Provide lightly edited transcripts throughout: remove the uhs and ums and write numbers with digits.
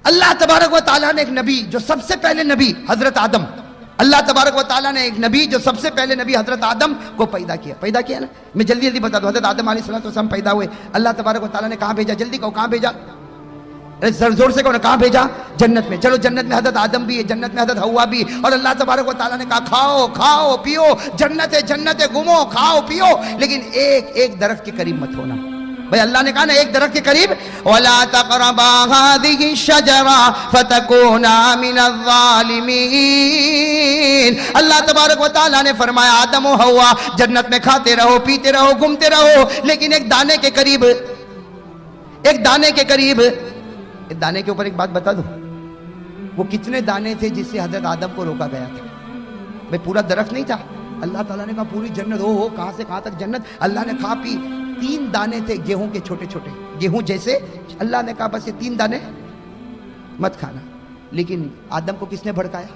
اللہ تبارک و تعالیٰ نے ایک نبی جو سب سے پہلے نبی حضرت آدم، اللہ تبارک و تعالیٰ نے ایک نبی جو سب سے پہلے نبی حضرت آدم کو پیدا کیا نا. میں جلدی جلدی بتا دوں. حضرت آدم علیہ السلام پیدا ہوئے، اللہ تبارک و تعالیٰ نے کہاں بھیجا؟ جلدی کہو کہاں بھیجا؟ زور سے کہو نا، کہاں بھیجا؟ جنت میں. چلو جنت میں حضرت آدم بھی ہے، جنت میں حضرت حوا بھی، اور اللہ تبارک و تعالیٰ نے کہا کھاؤ کھاؤ پیو، جنت ہے جنت ہے گھومو کھاؤ پیو، لیکن ایک درخت کے قریب مت ہونا. بھئی اللہ نے کہا نا ایک درخت کے قریب، وَلَا تَقْرَبَا هَذِهِ الشَّجَرَةَ فَتَكُونَا مِنَ الظَّالِمِينَ. اللہ تبارک و تعالیٰ نے فرمایا آدم و حوا جنت میں کھاتے رہو پیتے رہو گھومتے رہو، لیکن ایک دانے کے قریب، ایک دانے کے قریب، ایک دانے کے اوپر ایک بات بتا دو، وہ کتنے دانے تھے جس سے حضرت آدم کو روکا گیا تھا؟ بھئی پورا درخت نہیں تھا. اللہ تعالیٰ نے کہا پوری جنت ہو کہاں سے کہاں تک جنت. اللہ نے کھا پی. 3 دانے تھے گیہوں کے چھوٹے چھوٹے، گیہوں جیسے. اللہ نے کہا بس یہ 3 دانے مت کھانا. لیکن آدم کو کس نے بھڑکایا؟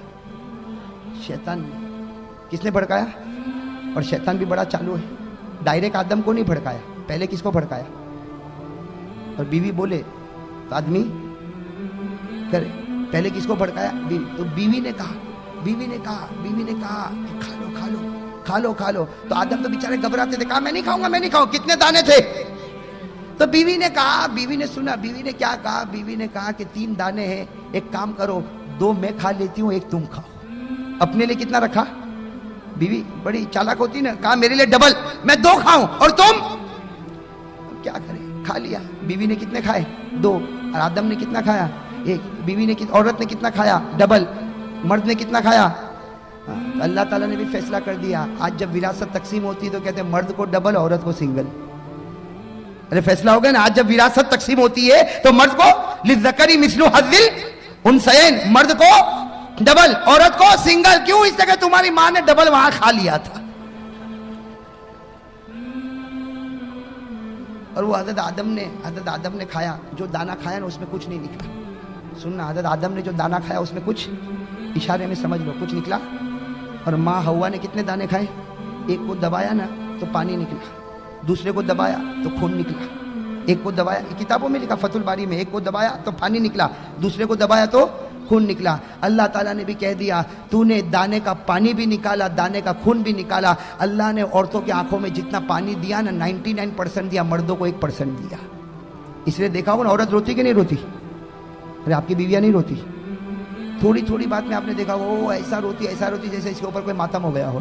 شیطان نے. کس نے بھڑکایا؟ اور شیطان بھی بڑا چالو ہے. ڈائریکٹ آدم کو نہیں بھڑکایا، پہلے کس کو بھڑکایا؟ اور بیوی بولے تو آدمی کرے. پہلے کس کو بھڑکایا؟ بیوی. تو بیوی نے کہا کہ کھا لو. تو آدم تو بیچارے گھبراتے تھے، کہا میں نہیں کھاؤں گا. کتنے دانے تھے؟ تو بیوی نے کہا، بیوی نے سنا، بیوی نے کیا کہا؟ بیوی نے کہا کہ 3 دانے ہیں، ایک کام کرو 2 میں کھا لیتی ہوں 1 تم کھاؤ. اپنے لیے کتنا رکھا؟ بیوی بڑی چالاک ہوتی نا، کہا میرے لیے ڈبل، میں 2 کھاؤں اور تم کیا کرے؟ کھا لیا. بیوی نے کتنے کھائے؟ 2. اور آدم نے کتنا کھایا؟ 1. بیوی نے عورت نے کتنا کھایا؟ ڈبل. مرد نے کتنا کھایا؟ اللہ تعالیٰ نے بھی فیصلہ کر دیا. آج جب وراثت تقسیم ہوتی ہے تو کہتے ہیں مرد کو ڈبل عورت کو سنگل. ارے فیصلہ ہو گیا نا. آج جب وراثت تقسیم ہوتی ہے تو مرد کو للذکر مثل حظ الانثیین، مرد کو ڈبل عورت کو سنگل. کیوں؟ اس لیے کہ تمہاری ماں نے ڈبل وہاں کھا لیا تھا. اور وہ حضرت آدم نے کھایا، جو دانہ کھایا نا اس میں کچھ نہیں نکلا. سننا، حضرت آدم نے جو دانہ کھایا اس میں کچھ، اشارے میں سمجھ لو، کچھ نکلا. اور ماں حوا نے کتنے دانے کھائے؟ ایک کو دبایا نا تو پانی نکلا، دوسرے کو دبایا تو خون نکلا. ایک کو دبایا، کتابوں میں لکھا فتح الباری میں، ایک کو دبایا تو پانی نکلا، دوسرے کو دبایا تو خون نکلا. اللہ تعالیٰ نے بھی کہہ دیا تو نے دانے کا پانی بھی نکالا، دانے کا خون بھی نکالا. اللہ نے عورتوں کی آنکھوں میں جتنا پانی دیا نا 99% دیا، مردوں کو 1% دیا. اس لیے دیکھا ہوگا نا عورت روتی کہ نہیں روتی؟ ارے آپ کی بیویاں نہیں روتی؟ تھوڑی بات میں آپ نے دیکھا وہ ایسا روتی جیسے اس کے اوپر کوئی ماتم ہو گیا ہو.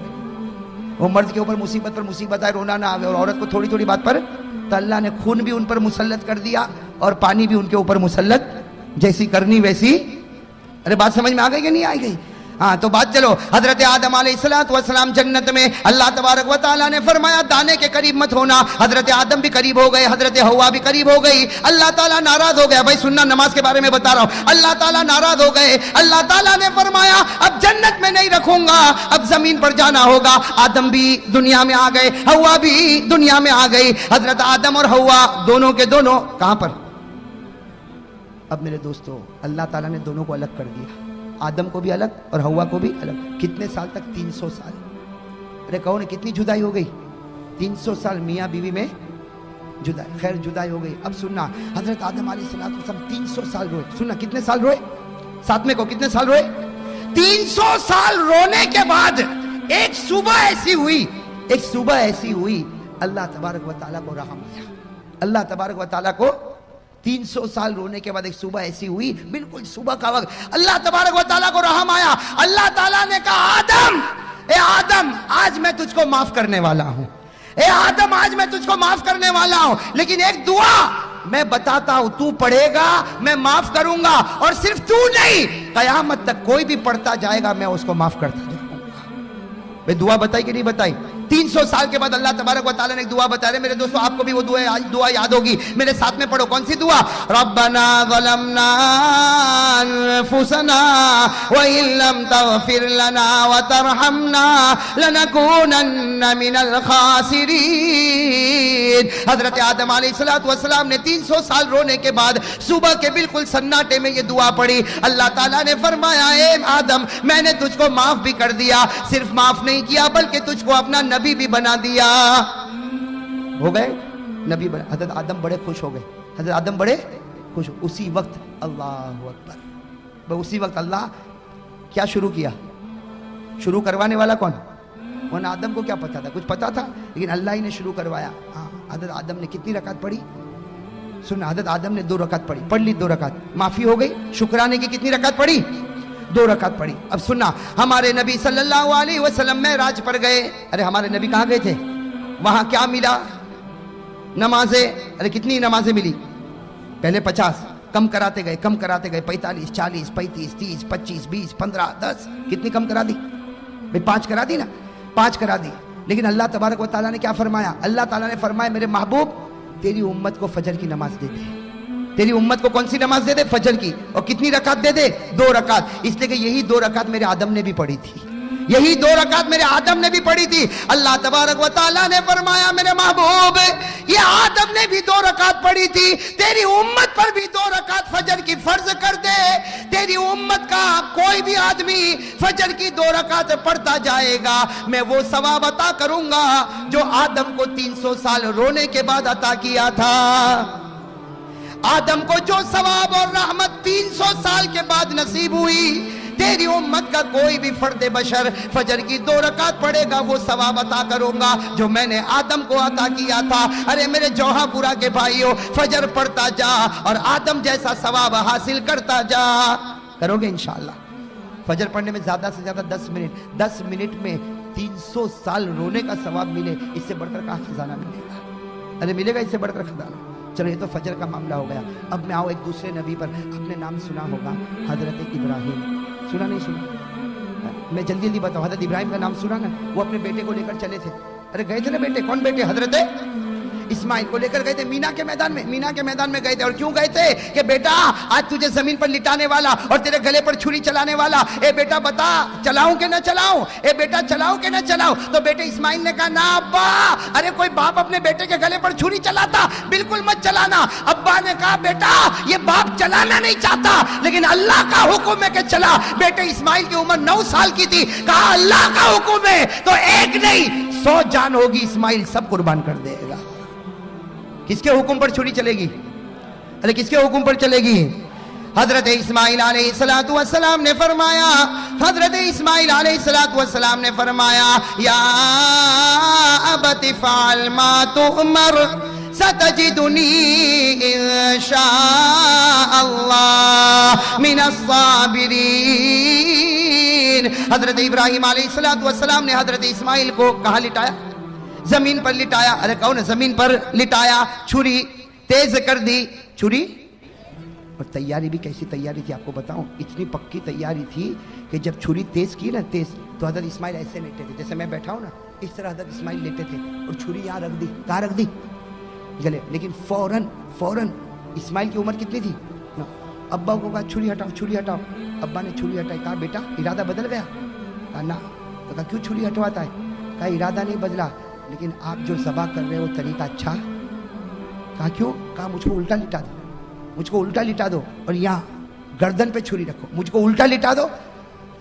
وہ مرد کے اوپر مصیبت پر مصیبت آئے رونا نہ آگے، اور عورت کو تھوڑی بات پر تو اللہ نے خون بھی ان پر مسلط کر دیا اور پانی بھی ان کے اوپر مسلط، جیسی کرنی ویسی. ارے بات سمجھ میں آ گئی کہ نہیں آ گئی؟ ہاں تو بات چلو. حضرت آدم علیہ السلام جنت میں، اللہ تبارک و تعالیٰ نے فرمایا دانے کے قریب مت ہونا. حضرت آدم بھی قریب ہو گئے، حضرت حوا بھی قریب ہو گئی. اللہ تعالیٰ ناراض ہو گیا. بھائی سننا، نماز کے بارے میں بتا رہا ہوں. اللہ تعالیٰ ناراض ہو گئے. اللہ تعالیٰ نے فرمایا اب جنت میں نہیں رکھوں گا، اب زمین پر جانا ہوگا. آدم بھی دنیا میں آ گئے، حوا بھی دنیا میں آ گئی. حضرت آدم اور حوا دونوں کے دونوں کہاں پر؟ اب میرے دوستو اللہ تعالیٰ نے دونوں کو الگ کر دیا، آدم کو بھی الگ اور حوا کو بھی الگ. کتنے سال تک؟ 300 سال. ارے کہو نا کتنی جدائی ہو گئی؟ 300 سال میاں بیوی میں جدائی. خیر جدائی ہو گئی. اب سننا، حضرت آدم علیہ السلام 300 سال روئے. سننا کتنے سال روئے؟ ساتھ میں کو کتنے سال روئے؟ 300 سال رونے کے بعد ایک صبح ایسی ہوئی اللہ تبارک و تعالیٰ کو رحم آیا. اللہ تبارک و تعالیٰ کو 300 سال رونے کے بعد ایک صبح ایسی ہوئی، بالکل صبح کا وقت، اللہ تبارک و تعالیٰ کو رحم آیا. اللہ تعالیٰ نے کہا اے آدم آج میں تجھ کو معاف کرنے والا ہوں. اے آدم آج میں تجھ کو معاف کرنے والا ہوں، لیکن ایک دعا میں بتاتا ہوں، تو پڑھے گا میں معاف کروں گا، اور صرف تو نہیں قیامت تک کوئی بھی پڑھتا جائے گا میں اس کو معاف کرتا جاؤں گا. میں دعا بتائی کہ نہیں بتائی؟ 300 سال کے بعد اللہ تبارک و تعالیٰ نے ایک دعا بتا رہے. میرے دوستو آپ کو بھی وہ دعا یاد ہوگی، میرے ساتھ میں پڑھو. کون سی دعا؟ ربنا ظلمنا انفسنا وان لم تغفر لنا وترحمنا لنكونن من الخاسرین. حضرت آدم علیہ السلام نے 300 سال رونے کے بعد صبح کے بالکل سناٹے میں یہ دعا پڑھی. اللہ تعالیٰ نے فرمایا اے آدم میں نے تجھ کو معاف بھی کر دیا، صرف معاف نہیں کیا بلکہ تجھ کو اپنا نبی بھی بنا دیا. ہو گئے نبی بنا. حضرت آدم بڑے خوش ہو گئے. حضرت آدم بڑے खुश उसी वक्त अल्लाह अकबर, बस उसी वक्त अल्लाह क्या शुरू किया? शुरू करवाने वाला कौन? वरना आदम को क्या पता था? कुछ पता था, लेकिन अल्लाह ही ने शुरू करवाया। हाँ, हज़रत आदम ने कितनी रकात पढ़ी? सुन, हज़रत आदम ने 2 रकात पढ़ी, पढ़ ली 2 रकात, माफी हो गई। शुक्राने की कितनी रकात पढ़ी? 2 रकात पढ़ी। अब सुनना, हमारे नबी सल्लल्लाहु अलैहि वसल्लम मेराज पर गए। अरे हमारे नबी कहाँ गए थे? वहां क्या मिला? नमाजें। अरे कितनी नमाजें मिली? पहले 50, कम कराते गए, कम कराते गए, 45, 40, 35, 30, 25, 20, 15, 10, कितनी कम करा दी भाई? 5 करा दी ना, 5 करा दी। लेकिन अल्लाह तबारक व तआला ने क्या फरमाया? अल्लाह ताला ने फरमाया, मेरे महबूब तेरी उम्मत को फजर की नमाज दे दे। तेरी उम्मत को कौन सी नमाज दे दे? फजर की। और कितनी रकात दे दे? 2 रकात। इसलिए कि यही 2 रकात मेरे आदम ने भी पढ़ी थी, यही 2 रकात मेरे आदम ने भी पढ़ी थी। अल्लाह तबारक व तआला ने फरमाया, मेरे महबूब ये आदम ने भी 2 रकात पढ़ी थी, तेरी उम्मत पर भी 2 रकात फजर की फर्ज कर दे। तेरी उम्मत का कोई भी आदमी फजर की 2 रकात पढ़ता जाएगा, मैं वो सवाब अता करूंगा जो आदम को 300 साल रोने के बाद अता किया था। आदम को जो सवाब और रहमत 300 साल के बाद नसीब हुई, तेरी उम्मत का कोई भी फर्द बशर फजर की 2 रकात पढ़ेगा, वो सवाब अता करूंगा जो मैंने आदम को अता किया था। अरे मेरे जौहापुरा के भाइयों, फजर पढ़ता जा और आदम जैसा सवाब हासिल करता जा। करोगे इंशाअल्लाह? फजर पढ़ने में ज्यादा से ज्यादा 10 मिनट में 300 साल रोने का सवाब मिले, इससे बढ़कर कहाँ खजाना मिलेगा? अरे मिलेगा इससे बढ़कर खजाना? चलो ये तो फजर का मामला हो गया। अब मैं आओ एक दूसरे नबी पर। आपने नाम सुना होगा, हजरत इब्राहिम। सुना नहीं सुना? मैं जल्दी जल्दी बताऊं, हजरत इब्राहिम का नाम सुना ना? वो अपने बेटे को लेकर चले थे। अरे गए थे ना बेटे, कौन बेटे? हजरत इस्माइल को लेकर गए थे मीना के मैदान में। मीना के मैदान में गए थे, और क्यों गए थे? कि बेटा आज तुझे जमीन पर लिटाने वाला और तेरे गले पर छुरी चलाने वाला, ए बेटा बता चलाऊं कि ना चलाऊं? ए बेटा चलाऊं कि ना चलाऊं? तो बेटे इस्माइल ने कहा, ना अब्बा। अरे कोई बाप अपने बेटे के गले पर छुरी चलाता? बिल्कुल मत चलाना। अब्बा ने कहा, बेटा ये बाप चलाना नहीं चाहता, लेकिन अल्लाह का हुक्म है कि चला। बेटे इस्माइल की उम्र 9 साल की थी। कहा अल्लाह का हुक्म है तो एक नहीं 100 जान होगी, इस्माइल सब कुर्बान कर देगा। किसके हुक्म पर छुरी चलेगी? अरे किसके हुक्म पर चलेगी? हजरत इस्माइल अलैहिस्सलातु वस्सलाम ने फरमाया, हजरत इस्माइल अलैहिस्सलातु वस्सलाम ने फरमाया, या अबति फ़अल मा तुअमर सतजिदुनी इंशाअल्लाह मिनस साबिरीन। हजरत इब्राहिम अलैहिस्सलातु वस्सलाम ने हजरत इस्माइल को कहाँ लिटाया? जमीन पर लिटाया। अरे कहो ना, जमीन पर लिटाया, छुरी तेज कर दी, छुरी। और तैयारी भी कैसी तैयारी थी आपको बताऊं? इतनी पक्की तैयारी थी कि जब छुरी तेज की ना, तेज, तो हजरत इस्माइल ऐसे लेटे थे, जैसे मैं बैठा हूं ना, इस तरह हजरत इस्माइल लेटे थे, और छुरी यहाँ रख दी। कहाँ रख दी? गले। लेकिन फौरन इस्माइल की उम्र कितनी थी? अब्बा को कहा छुरी हटाओ, छुरी हटाओ। अब्बा ने छुरी हटाई। कहा बेटा इरादा बदल गया? कहा ना। तो कहा क्यों छुरी हटवाता है? कहा इरादा नहीं बदला, लेकिन आप जो ज़बा कर रहे हो तरीका अच्छा। कहा क्यों? कहा मुझको उल्टा लिटा दो, मुझको उल्टा लिटा दो, और यहाँ गर्दन पे छुरी रखो, मुझको उल्टा लिटा दो।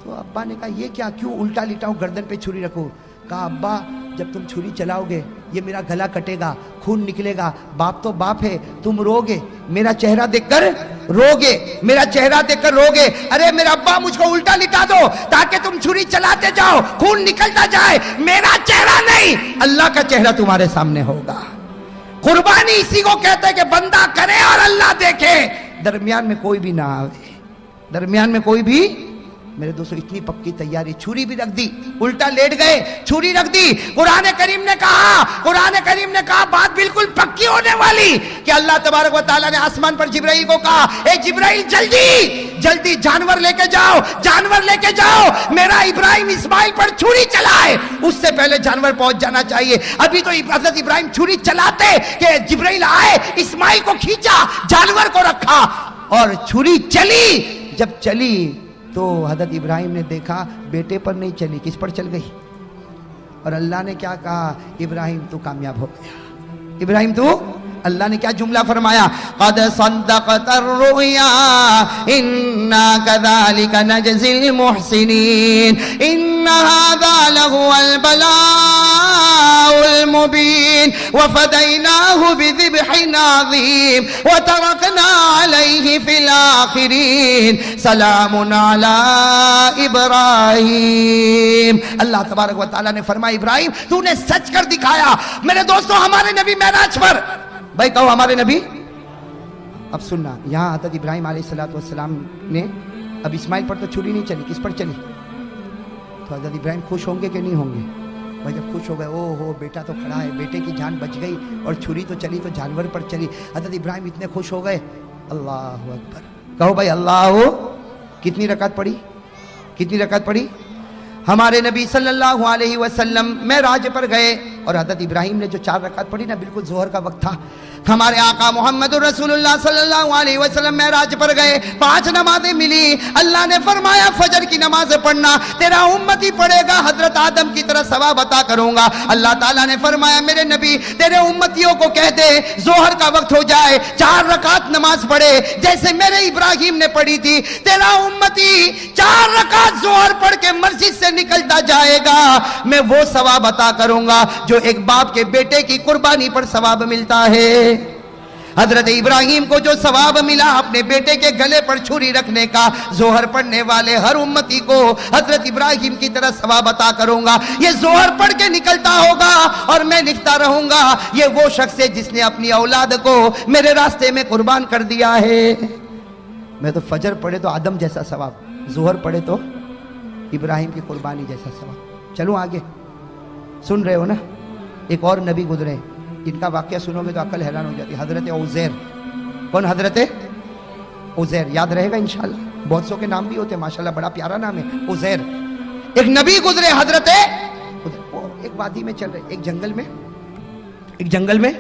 तो अब्बा ने कहा ये क्या, क्यों उल्टा लिटाऊं, गर्दन पे छुरी रखो? कहा अब्बा जब तुम छुरी चलाओगे ये मेरा गला कटेगा, खून निकलेगा, बाप तो बाप है, तुम रोगे, मेरा चेहरा देखकर रोगे, मेरा चेहरा देखकर रोगे। अरे मेरा अब्बा मुझको उल्टा लिटा दो ताकि तुम छुरी चलाते जाओ, खून निकलता जाए, मेरा चेहरा नहीं अल्लाह का चेहरा तुम्हारे सामने होगा। कुर्बानी इसी को कहते हैं कि बंदा करे और अल्लाह देखे, दरमियान में कोई भी ना आवे, दरमियान में कोई भी। मेरे दोस्तों इतनी पक्की तैयारी, छुरी भी रख दी, उल्टा लेट गए, छुरी रख दी। कुरान करीम ने कहा बात बिल्कुल पक्की होने वाली कि अल्लाह तबारक व तआला ने आसमान पर जिब्राइल को कहा, ए जिब्राइल जल्दी जानवर लेके जाओ, जानवर लेके जाओ, मेरा इब्राहिम इस्माइल पर छुरी चलाए। उससे पहले जानवर पहुंच जाना चाहिए। अभी तो हजरत इब्राहिम छुरी चलाते कि जिब्राइल आए, इस्माइल को खींचा, जानवर को रखा और छुरी चली। जब चली तो हजरत इब्राहिम ने देखा बेटे पर नहीं चली, किस पर चल गई? और अल्लाह ने क्या कहा? इब्राहिम तू कामयाब हो गया, इब्राहिम तू اللہ نے کیا جملہ فرمایا؟ قد صدقت الرؤیا انا كذلك نجزي المحسنین ان هذا لهو البلاء المبین وفدیناہ بذبح عظیم وترکنا علیہ فی الآخرین سلام علی ابراہیم۔ اللہ تبارک و تعالیٰ نے فرمایا ابراہیم تو نے سچ کر دکھایا۔ میرے دوستوں ہمارے نبی معراج پر، بھائی کہو ہمارے نبی، اب سننا یہاں حضرت ابراہیم علیہ السلام نے، اب اسماعیل پر تو چھری نہیں چلی، کس پر چلی؟ تو حضرت ابراہیم خوش ہوں گے کہ نہیں ہوں گے؟ بھائی جب خوش ہو گئے، او ہو بیٹا تو کھڑا ہے، بیٹے کی جان بچ گئی، اور چھری تو چلی تو جانور پر چلی۔ حضرت ابراہیم اتنے خوش ہو گئے، اللہ اکبر، کہو بھائی اللہ۔ کتنی رکعت پڑھی؟ کتنی رکعت پڑھی؟ ہمارے نبی صلی اللہ علیہ وسلم معراج پر گئے اور حضرت ابراہیم نے جو 4 رکعت پڑھی نا، بالکل ظہر کا وقت تھا۔ ہمارے آقا محمد رسول اللہ صلی اللہ علیہ وسلم معراج پر گئے، 5 نمازیں ملی۔ اللہ نے فرمایا فجر کی نماز پڑھنا، تیرا امتی پڑھے گا حضرت آدم کی طرح ثواب عطا کروں گا۔ اللہ تعالیٰ نے فرمایا میرے نبی تیرے امتیوں کو کہہ دے ظہر کا وقت ہو جائے 4 رکعت نماز پڑھے جیسے میرے ابراہیم نے پڑھی تھی۔ تیرا امتی 4 رکعت ظہر پڑھ کے مسجد سے نکلتا جائے گا، میں وہ ثواب عطا کروں گا جو ایک باپ کے بیٹے کی قربانی پر ثواب ملتا ہے۔ حضرت ابراہیم کو جو ثواب ملا اپنے بیٹے کے گلے پر چھری رکھنے کا، ظہر پڑھنے والے ہر امتی کو حضرت ابراہیم کی طرح ثواب عطا کروں گا۔ یہ ظہر پڑھ کے نکلتا ہوگا اور میں لکھتا رہوں گا یہ وہ شخص ہے جس نے اپنی اولاد کو میرے راستے میں قربان کر دیا ہے۔ میں تو فجر پڑھے تو آدم جیسا ثواب، ظہر پڑھے تو ابراہیم کی قربانی جیسا ثواب۔ چلو آگے، سن رہے ہو نا؟ ایک اور نبی گزرے جن کا واقعہ سنو گے تو عقل حیران ہو جاتی، حضرت عزیر۔ کون؟ حضرت عزیر، یاد رہے گا انشاءاللہ، بہت سو کے نام بھی ہوتے ہیں ماشاءاللہ، بڑا پیارا نام ہے عزیر۔ ایک نبی گزرے حضرت ایک وادی میں چل رہے، ایک جنگل میں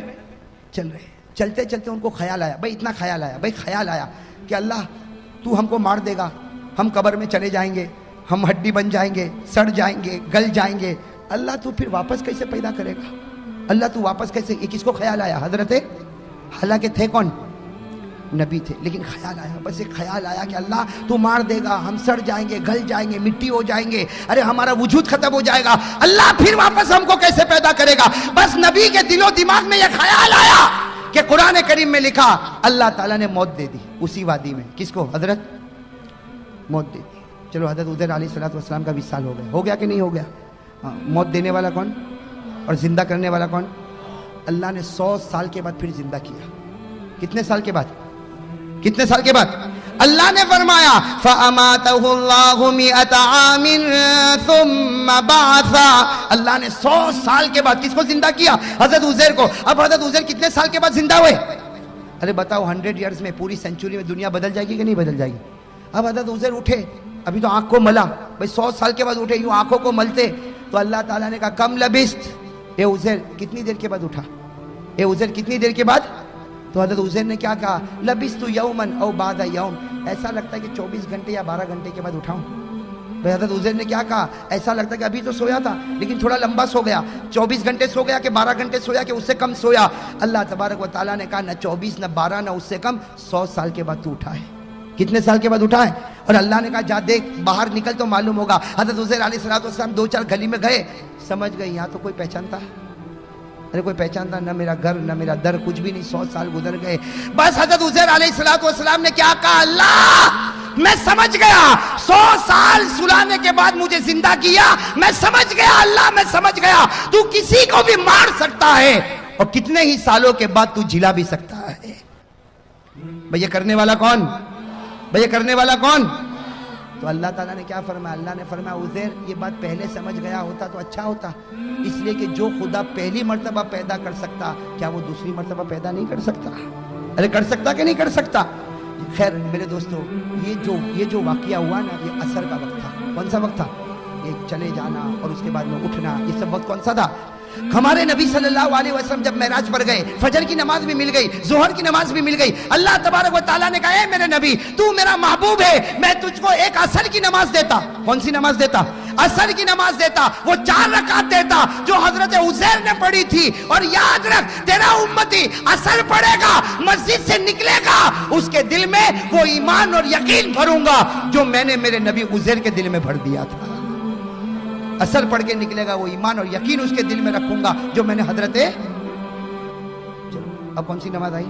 چل رہے، چلتے چلتے ان کو خیال آیا، بھائی اتنا خیال آیا کہ اللہ تو ہم کو مار دے گا، ہم قبر میں چلے جائیں گے، ہم ہڈی بن جائیں گے، سڑ جائیں گے، گل جائیں گے، اللہ تو پھر واپس کیسے پیدا کرے گا؟ اللہ تو واپس کیسے؟ یہ کس کو خیال آیا؟ حضرت، حالانکہ تھے کون؟ نبی تھے، لیکن خیال آیا، بس ایک خیال آیا کہ اللہ تو مار دے گا، ہم سڑ جائیں گے، گل جائیں گے، مٹی ہو جائیں گے، ارے ہمارا وجود ختم ہو جائے گا، اللہ پھر واپس ہم کو کیسے پیدا کرے گا؟ بس نبی کے دل و دماغ میں یہ خیال آیا کہ قرآن کریم میں لکھا اللہ تعالیٰ نے موت دے دی اسی وادی میں۔ کس کو؟ حضرت، موت دے دی۔ چلو حضرت عزیر علیہ السلام کا 20 سال ہو گیا کہ نہیں ہو گیا؟ موت دینے والا کون اور زندہ کرنے والا کون؟ اللہ نے 100 سال کے بعد پھر زندہ کیا۔ کتنے سال کے بعد؟ اللہ نے فرمایا فَأَمَاتَهُ اللَّهُ مِئَةَ عَامٍ ثُمَّ بَعَثَ، اللہ نے 100 سال کے بعد کس کو زندہ کیا؟ حضرت عزیر کو۔ اب حضرت عزیر کتنے سال کے بعد زندہ ہوئے؟ ارے بتاؤ 100 ایئرز میں، پوری سینچوری میں دنیا بدل جائے گی کہ نہیں بدل جائے گی؟ اب حضرت عزیر اٹھے، ابھی تو آنکھ کو ملا، بھائی 100 سال کے بعد اٹھے، یوں آنکھوں کو ملتے تو اللہ تعالیٰ نے کہا کم لبست، اے عزیر کتنی دیر کے بعد اٹھا؟ کتنی دیر کے بعد؟ تو حضرت عزیر نے کیا کہا؟ لبست یومن او بعد یوم، ایسا لگتا ہے کہ 24 گھنٹے یا 12 گھنٹے کے بعد اٹھاؤں۔ بھائی حضرت عزیر نے کیا کہا؟ ایسا لگتا ہے کہ ابھی تو سویا تھا لیکن تھوڑا لمبا سو گیا، 24 گھنٹے سو گیا کہ 12 گھنٹے سویا کہ اس سے کم سویا؟ اللہ تبارک و تعالیٰ نے کہا نہ 24 نہ 12 نہ اس سے کم، 100 سال کے بعد تو اٹھا ہے۔ کتنے سال کے بعد اٹھا ہے؟ اور اللہ نے کہا جا دیکھ باہر نکل تو معلوم ہوگا۔ حضرت عزیر علیہ السلام 2-4 گلی میں گئے، سمجھ گئے یہاں تو کوئی پہچانتا ہے، ارے کوئی پہچانتا نہ میرا گھر نہ میرا در، کچھ بھی نہیں۔ 100 سال گزر گئے، بس حضرت عزیر علیہ السلام نے کیا کہا؟ اللہ میں سمجھ گیا، 100 سال سلانے کے بعد مجھے زندہ کیا، میں سمجھ گیا اللہ، میں سمجھ گیا تو کسی کو بھی مار سکتا ہے اور کتنے ہی سالوں کے بعد تو جلا بھی سکتا ہے۔ بھئی یہ کرنے والا کون؟ تو اللہ تعالیٰ نے کیا فرمایا؟ اللہ نے فرمایا عزیر یہ بات پہلے سمجھ گیا ہوتا تو اچھا ہوتا، اس لیے کہ جو خدا پہلی مرتبہ پیدا کر سکتا کیا وہ دوسری مرتبہ پیدا نہیں کر سکتا؟ ارے کر سکتا کہ نہیں کر سکتا؟ خیر میرے دوستو، یہ جو واقعہ ہوا نا، یہ عصر کا وقت تھا۔ کون سا وقت تھا؟ یہ چلے جانا اور اس کے بعد میں اٹھنا، یہ سب وقت کون سا تھا؟ ہمارے نبی صلی اللہ علیہ وسلم جب معراج پر گئے، فجر کی نماز بھی مل گئی، ظہر کی نماز بھی مل گئی۔ اللہ تبارک و تعالیٰ نے کہا اے میرے نبی تو میرا محبوب ہے، میں تجھ کو ایک عصر کی نماز دیتا۔ کون سی نماز دیتا؟ असर की नमाज देता, वो 4 रकात देता जो हजरत उज़ैर ने पढ़ी थी। और याद रख, तेरा उम्मती असर पढ़ेगा, मस्जिद से निकलेगा, उसके दिल में वो ईमान और यकीन भरूंगा जो मैंने मेरे नबी उज़ैर के दिल में भर दिया था। असर पढ़ के निकलेगा, वो ईमान और यकीन उसके दिल में रखूंगा जो मैंने हजरत। चलो अब कौन सी नमाज आई?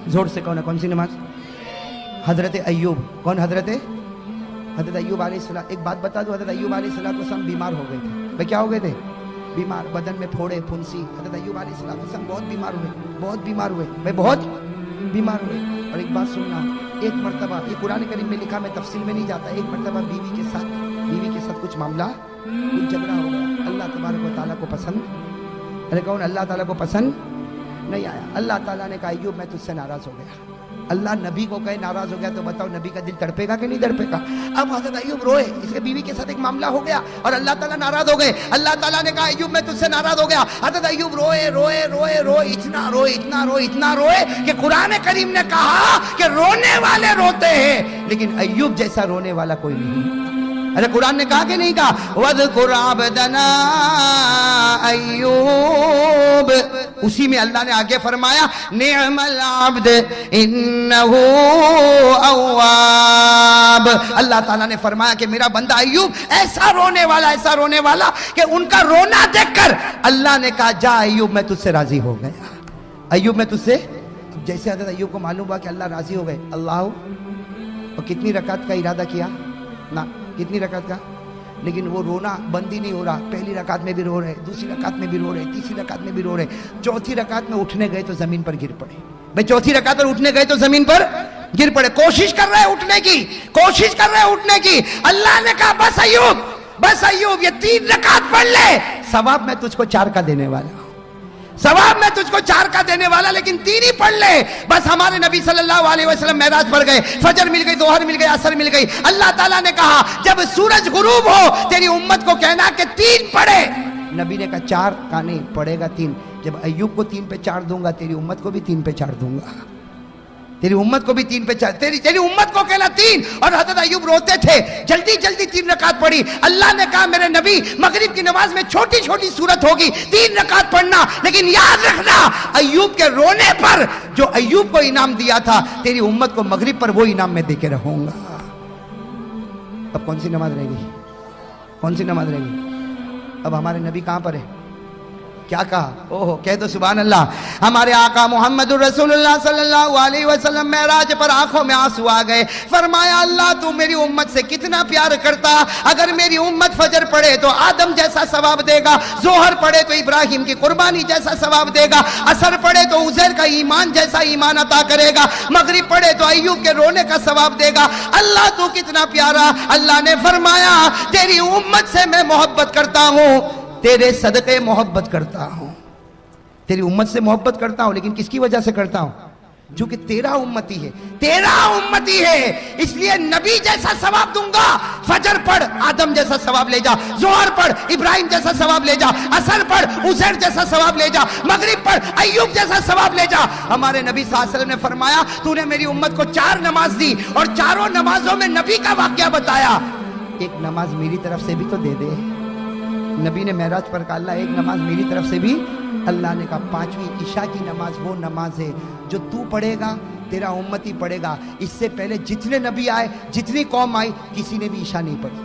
जोर से कौन है? कौन सी नमाज? हजरत अय्यूब। कौन? हजरत अय्यूब अलैहिस्सलाम। एक बात बता दो, हजरत अय्यूब अलैहिस्सलाम बीमार हो गए थे। भाई क्या हो गए थे? बीमार, बदन में फोड़े फुंसी। हजरत अय्यूब अलैहिस्सलाम बहुत बीमार हुए, बहुत बीमार हुए भाई, बहुत बीमार हुए। और एक बात सुनना, एक मर्तबा, ये कुरान करीम में लिखा, मैं तफसील में नहीं जाता, एक मर्तबा बीवी के साथ कुछ मामला, कुछ झगड़ा हो गया। अल्लाह तबारक व तआला को पसंद, अरे कौन? अल्लाह ताला को पसंद नहीं आया। अल्लाह ताला ने कहा अय्यूब मैं तुझसे नाराज हो गया। अल्लाह नबी को कहे नाराज हो गया तो बताओ नबी का दिल तड़पेगा कि नहीं तड़पेगा? अब हजरत अय्यूब रोए, इसके बीवी के साथ एक मामला हो गया और अल्लाह ताला नाराज हो गए। अल्लाह ताला ने कहा अय्यूब मैं तुझसे नाराज हो गया। हजरत अय्यूब रोए रोए रोए रोए, इतना रोए कि कुरान करीम ने कहा कि रोने वाले रोते हैं लेकिन अय्यूब जैसा रोने वाला कोई नहीं। अरे कुरान ने कहा कि नहीं कहा? वज़कुर अब्दना अय्यूब। उसी में अल्लाह ने आगे फरमाया निअमल अब्द इन्नहु अव्वाब। अल्लाह ताला ने फरमाया कि मेरा बंदा अय्यूब ऐसा रोने वाला कि उनका रोना देखकर अल्लाह ने कहा जा अय्यूब मैं तुझसे राजी हो गया। अय्यूब मैं तुझसे, जैसे हज़रत अय्यूब को मालूम हुआ कि अल्लाह राजी हो गए, अल्लाह, और कितनी रकात का इरादा किया ना, कितनी रकात का, लेकिन वो रोना बंद ही नहीं हो रहा। पहली रकात में भी रो रहे, दूसरी रकात में भी रो रहे, तीसरी रकात में भी रो रहे, चौथी रकात में उठने गए तो जमीन पर गिर पड़े। भाई चौथी रकात पर उठने गए तो जमीन पर गिर पड़े। कोशिश कर रहे उठने की, अल्लाह ने कहा बस अय्यूब ये 3 रकात पढ़ ले, सवाब मैं तुझको 4 का देने वाला हूं, सवाब मैं तुझको 4 का देने वाला, लेकिन 3 ही पढ़ ले। बस हमारे नबी सल्लल्लाहु अलैहि वसल्लम मेराज पर गए, फजर मिल गई, दोहर मिल गई, असर मिल गई। अल्लाह ताला ने कहा जब सूरज गुरूब हो तेरी उम्मत को कहना कि 3 पढ़े। नबी ने कहा 4 का नहीं, पढ़ेगा 3। जब अय्यूब को 3 पे 4 दूंगा तेरी उम्मत को भी 3 पे 4 दूंगा, तेरी उम्मत को भी 3 पे 4, तेरी उम्मत को कहना 3। और हज़रत अय्यूब रोते थे, जल्दी 3 रकात पढ़ी। अल्लाह ने कहा मेरे नबी मगरिब की नमाज में छोटी छोटी सूरत होगी, 3 रकात पढ़ना, लेकिन याद रखना अय्यूब के रोने पर जो अय्यूब को इनाम दिया था तेरी उम्मत को मगरिब पर वो इनाम मैं देके रहूंगा। अब कौन सी नमाज रहेगी? अब हमारे नबी कहां पर है? क्या कहा? ओहो, कह दो सुभान अल्लाह। हमारे आका मोहम्मदुर रसूलुल्लाह सल्लल्लाहु अलैहि वसल्लम मेराज पर आंखों में आंसू आ गए। फरमाया अल्लाह तू मेरी उम्मत से कितना प्यार करता, अगर मेरी उम्मत फजर पढ़े तो आदम जैसा सवाब देगा, जोहर पढ़े तो इब्राहिम की कुर्बानी जैसा सवाब देगा, असर पढ़े तो उज़ैर का ईमान जैसा ईमान अता करेगा, मगरिब पढ़े तो अय्यूब के रोने का सवाब देगा। अल्लाह तू कितना प्यारा। अल्लाह ने फरमाया तेरी उम्मत से मैं मोहब्बत करता हूं, तेरे सदक़े मोहब्बत करता हूं, तेरी उम्मत से मोहब्बत करता हूं, लेकिन किसकी वजह से करता हूं? जो कि तेरा उम्मती है, इसलिए नबी जैसा सवाब दूंगा। फजर पढ़ आदम जैसा सवाब ले जा, जोहर पढ़ इब्राहिम जैसा सवाब ले जा, असर पढ़ उज़ैर जैसा सवाब ले जा, मगरिब पढ़ अय्यूब जैसा सवाब ले जा। हमारे नबी सल्लल्लाहु अलैहि वसल्लम ने फरमाया तूने मेरी उम्मत को 4 नमाज दी और चारों नमाजों में नबी का वाक़या बताया, एक नमाज मेरी तरफ से भी तो दे दे। नबी ने मेराज पर कहा अल्लाह एक नमाज मेरी तरफ से भी। अल्लाह ने कहा 5वीं ईशा की नमाज वो नमाज है जो तू पढ़ेगा, तेरा उम्मती पढ़ेगा। इससे पहले जितने नबी आए, जितनी कौम आई, किसी ने भी ईशा नहीं पढ़ी,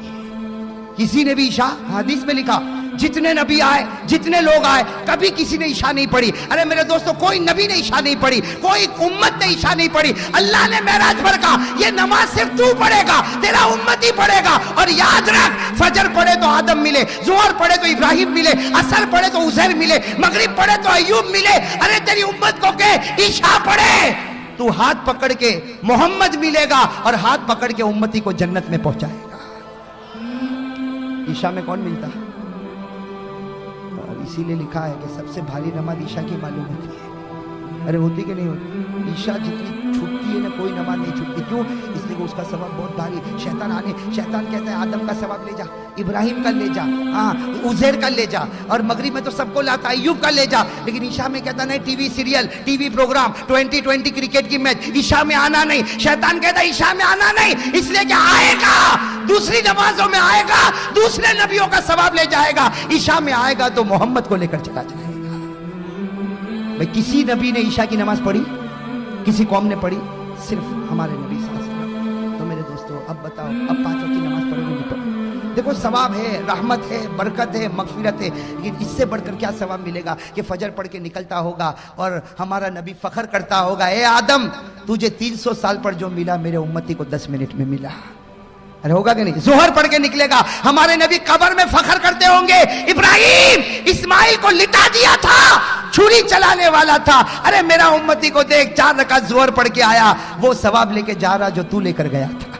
किसी ने भी ईशा, हदीस में लिखा जितने नबी आए, जितने लोग आए, कभी किसी ने ईशा नहीं पढ़ी। अरे मेरे दोस्तों, कोई नबी ने ईशा नहीं पढ़ी, कोई उम्मत ने ईशा नहीं पढ़ी। अल्लाह ने मेराज पर कहा ये नमाज सिर्फ तू पढ़ेगा, तेरा उम्मत ही पढ़ेगा। और याद रख फजर पढ़े तो आदम मिले, जोहर पढ़े तो इब्राहिम मिले, असर पढ़े तो उज़ैर मिले, मगरिब पढ़े तो अय्यूब मिले। अरे तेरी उम्मत को के ईशा पढ़े, तू हाथ पकड़ के मोहम्मद मिलेगा और हाथ पकड़ के उम्मती को जन्नत में पहुंचाएगा। ईशा में कौन मिलता? इसीलिए लिखा है कि सबसे भारी नमाज ईशा की मालूम होती है। अरे होती कि नहीं होती? ईशा जितनी छुटती है ना, कोई नमाज नहीं छुटती। क्यों? इसलिए देखो उसका सवाब बहुत भारी। शैतान कहता है आदम का सवाब ले जा, इब्राहिम का ले जा, हाँ उज़ैर का ले जा, और मगरिब में तो सबको लाता है, अय्यूब का ले जा। लेकिन ईशा में कहता नहीं, TV serial, TV programme, 2020 cricket की मैच, ईशा में आना नहीं। शैतान कहता है ईशा में आना नहीं, इसलिए कि आएगा दूसरी नमाजों में, आएगा दूसरे नबियों का सवाब ले जाएगा। ईशा में आएगा तो मोहम्मद को लेकर चला जाएगा। भाई किसी नबी ने ईशा की नमाज पढ़ी? किसी कौम ने पढ़ी? सिर्फ हमारे नबी सल्लल्लाहु अलैहि वसल्लम। तो मेरे दोस्तों अब बताओ, अब 5 वक्त की नमाज पढ़ोगे नहीं पढ़ोगे? देखो सवाब है, रहमत है, बरकत है, मगफिरत है, लेकिन इससे बढ़कर क्या सवाब मिलेगा कि फजर पढ़ के निकलता होगा और हमारा नबी फखर करता होगा, ए आदम तुझे 300 साल पर जो मिला मेरे उम्मती को 10 मिनट में मिला। अरे होगा कि नहीं? जोहर पढ़ के निकलेगा, हमारे नबी कब्र में फखर करते होंगे, इब्राहिम इस्माइल को लिटा दिया था, छुरी चलाने वाला था, अरे मेरा उम्मती को देख 4 रकात जोहर पढ़ के आया, वो सवाब लेके जा रहा जो तू लेकर गया था।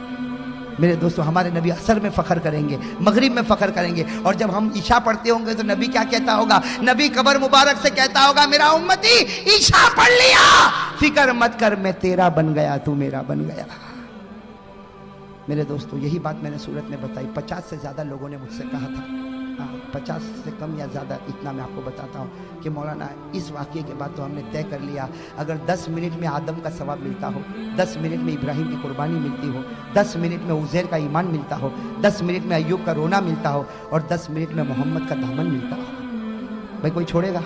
मेरे दोस्तों हमारे नबी असर में फखर करेंगे, मगरिब में फखर करेंगे, और जब हम ईशा पढ़ते होंगे तो नबी क्या कहता होगा? नबी कब्र मुबारक से कहता होगा, मेरा उम्मती ईशा पढ़ लिया, फिक्र मत कर, मैं तेरा बन गया, तू मेरा बन गया। मेरे दोस्तों यही बात मैंने सूरत में बताई। 50 से ज़्यादा लोगों ने मुझसे कहा था, 50 से कम या ज़्यादा, इतना मैं आपको बताता हूँ कि मौलाना इस वाक़ये के बाद तो हमने तय कर लिया, अगर 10 मिनट में आदम का सवाब मिलता हो, 10 मिनट में इब्राहिम की कुर्बानी मिलती हो, 10 मिनट में उज़ैर का ईमान मिलता हो, 10 मिनट में अय्यूब का रोना मिलता हो, और 10 मिनट में मोहम्मद का दामन मिलता हो, भाई कोई छोड़ेगा?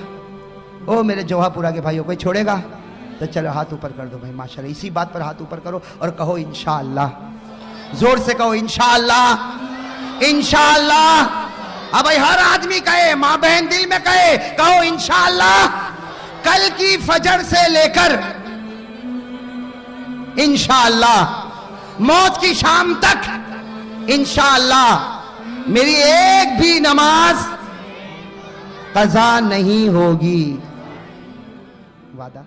ओ मेरे जौहापुरा के भाइयों, कोई छोड़ेगा? तो चलो हाथ ऊपर कर दो भाई, माशाल्लाह। इसी बात पर हाथ ऊपर करो और कहो इंशाअल्लाह, जोर से कहो इंशाअल्लाह, इंशाअल्लाह। अब भाई हर आदमी कहे, मां बहन दिल में कहे, कहो इंशाअल्लाह। कल की फजर से लेकर इंशाअल्लाह मौत की शाम तक इंशाअल्लाह मेरी एक भी नमाज कज़ा नहीं होगी। वादा?